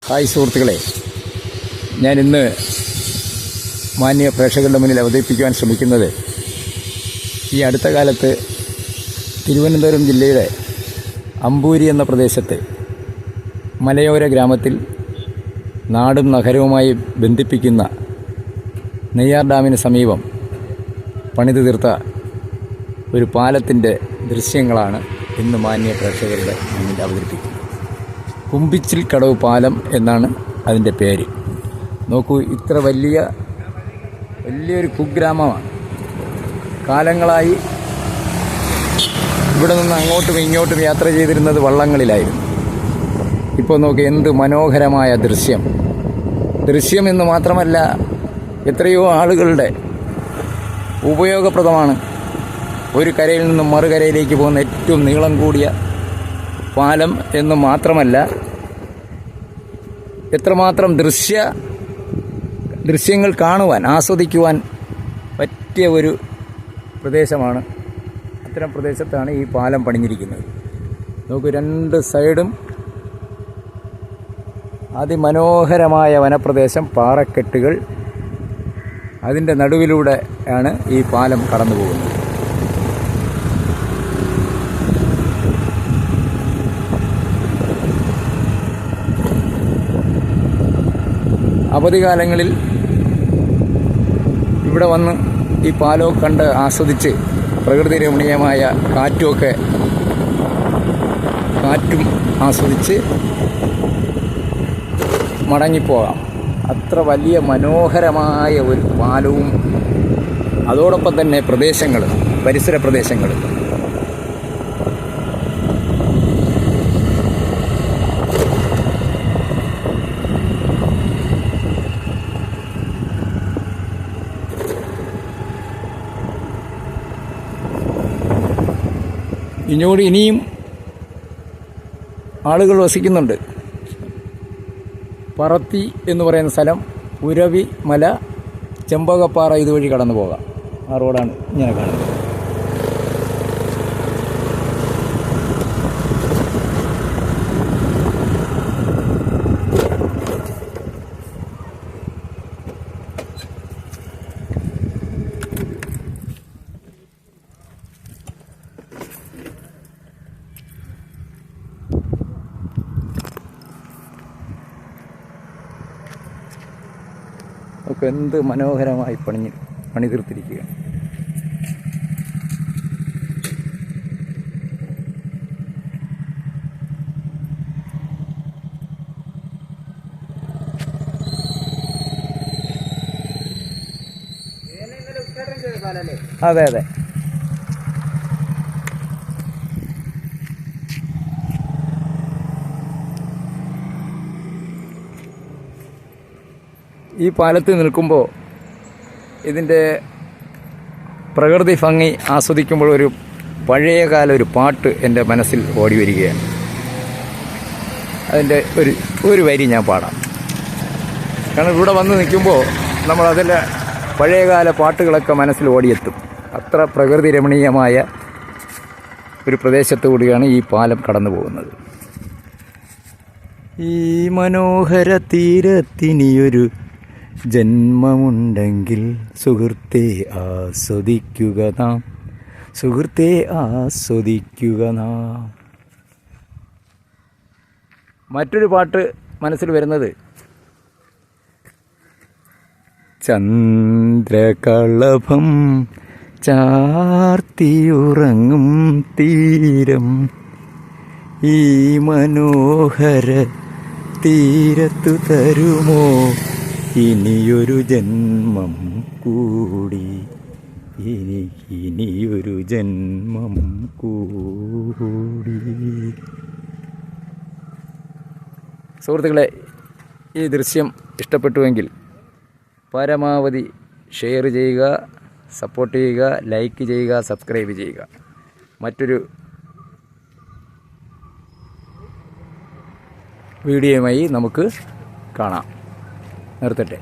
Hi സുഹൃത്തുക്കളെ, ഞാനിന്ന് മാന്യ പ്രേക്ഷകരുടെ മുന്നിൽ അവതരിപ്പിക്കുവാൻ ശ്രമിക്കുന്നത് ഈ അടുത്ത കാലത്ത് തിരുവനന്തപുരം ജില്ലയുടെ അമ്പൂരി എന്ന പ്രദേശത്ത് മലയോര ഗ്രാമത്തിൽ നാടും നഗരവുമായി ബന്ധിപ്പിക്കുന്ന നെയ്യാർ ഡാമിന് സമീപം പണിതു തീർത്ത ഒരു പാലത്തിൻ്റെ ദൃശ്യങ്ങളാണ് ഇന്ന് മാന്യ പ്രേക്ഷകരുടെ മുന്നിൽ അവതരിപ്പിക്കുന്നത്. കുമ്പിച്ചിൽ കടവ് പാലം എന്നാണ് അതിൻ്റെ പേര്. നോക്കൂ, ഇത്ര വലിയൊരു കുഗ്രാമമാണ്. കാലങ്ങളായി ഇവിടെ നിന്ന് അങ്ങോട്ടും ഇങ്ങോട്ടും യാത്ര ചെയ്തിരുന്നത് വള്ളങ്ങളിലായിരുന്നു. ഇപ്പോൾ നോക്കൂ, എന്ത് മനോഹരമായ ദൃശ്യം എന്ന് മാത്രമല്ല, എത്രയോ ആളുകളുടെ ഉപയോഗപ്രദമാണ്. ഒരു കരയിൽ നിന്നും മറുകരയിലേക്ക് പോകുന്ന ഏറ്റവും നീളം കൂടിയ പാലം എന്ന് മാത്രമല്ല, എത്രമാത്രം ദൃശ്യങ്ങൾ കാണുവാൻ, ആസ്വദിക്കുവാൻ പറ്റിയ ഒരു പ്രദേശമാണ്. അത്തരം പ്രദേശത്താണ് ഈ പാലം പണിഞ്ഞിരിക്കുന്നത്. നോക്കൂ, രണ്ട് സൈഡും അതിമനോഹരമായ വനപ്രദേശം, പാറക്കെട്ടുകൾ, അതിൻ്റെ നടുവിലൂടെയാണ് ഈ പാലം കടന്നു പോകുന്നത്. അവധിക്കാലങ്ങളിൽ ഇവിടെ വന്ന് ഈ പാലമൊക്കെ കണ്ട് ആസ്വദിച്ച് പ്രകൃതി രമണീയമായ കാറ്റും ആസ്വദിച്ച് മടങ്ങിപ്പോകാം. അത്ര വലിയ മനോഹരമായ ഒരു പാലവും അതോടൊപ്പം തന്നെ പരിസര പ്രദേശങ്ങൾ. ഇനിയും ആളുകൾ വസിക്കുന്നുണ്ട്. പറത്തി എന്ന് പറയുന്ന സ്ഥലം, ഉരവി മല, ചെമ്പകപ്പാറ ഇതുവഴി കടന്നു പോകാം. ആ റോഡാണ് ഇങ്ങനെ കാണുന്നത്. ഒക്കെ എന്ത് മനോഹരമായി പണിതീർത്തിരിക്കുകയാണ്. അതെ. ഈ പാലത്തിൽ നിൽക്കുമ്പോൾ ഇതിൻ്റെ പ്രകൃതി ഭംഗി ആസ്വദിക്കുമ്പോൾ ഒരു പഴയകാല ഒരു പാട്ട് എൻ്റെ മനസ്സിൽ ഓടി വരികയാണ്. അതിൻ്റെ ഒരു വരി ഞാൻ പാടാം. കാരണം ഇവിടെ വന്ന് നിൽക്കുമ്പോൾ നമ്മളതിലെ പഴയകാല പാട്ടുകളൊക്കെ മനസ്സിൽ ഓടിയെത്തും. അത്ര പ്രകൃതി രമണീയമായ ഒരു പ്രദേശത്തു കൂടിയാണ് ഈ പാലം കടന്നു പോകുന്നത്. ഈ മനോഹര തീരത്തിനിയൊരു ജന്മമുണ്ടെങ്കിൽ സുഹൃത്തെ ആസ്വദിക്കുക നാം. മറ്റൊരു പാട്ട് മനസ്സിൽ വരുന്നത്, ചന്ദ്രകളഭം ചാർത്തിയുറങ്ങും തീരം, ഈ മനോഹര തീരത്തു തരുമോ ഇനിയൊരു ജന്മം കൂടി, ഇനിയൊരു ജന്മം കൂടി. സുഹൃത്തുക്കളെ, ഈ ദൃശ്യം ഇഷ്ടപ്പെട്ടുവെങ്കിൽ പരമാവധി ഷെയർ ചെയ്യുക, സപ്പോർട്ട് ചെയ്യുക, ലൈക്ക് ചെയ്യുക, സബ്സ്ക്രൈബ് ചെയ്യുക. മറ്റൊരു വീഡിയോയുമായി നമുക്ക് കാണാം. നിർത്തട്ടെ.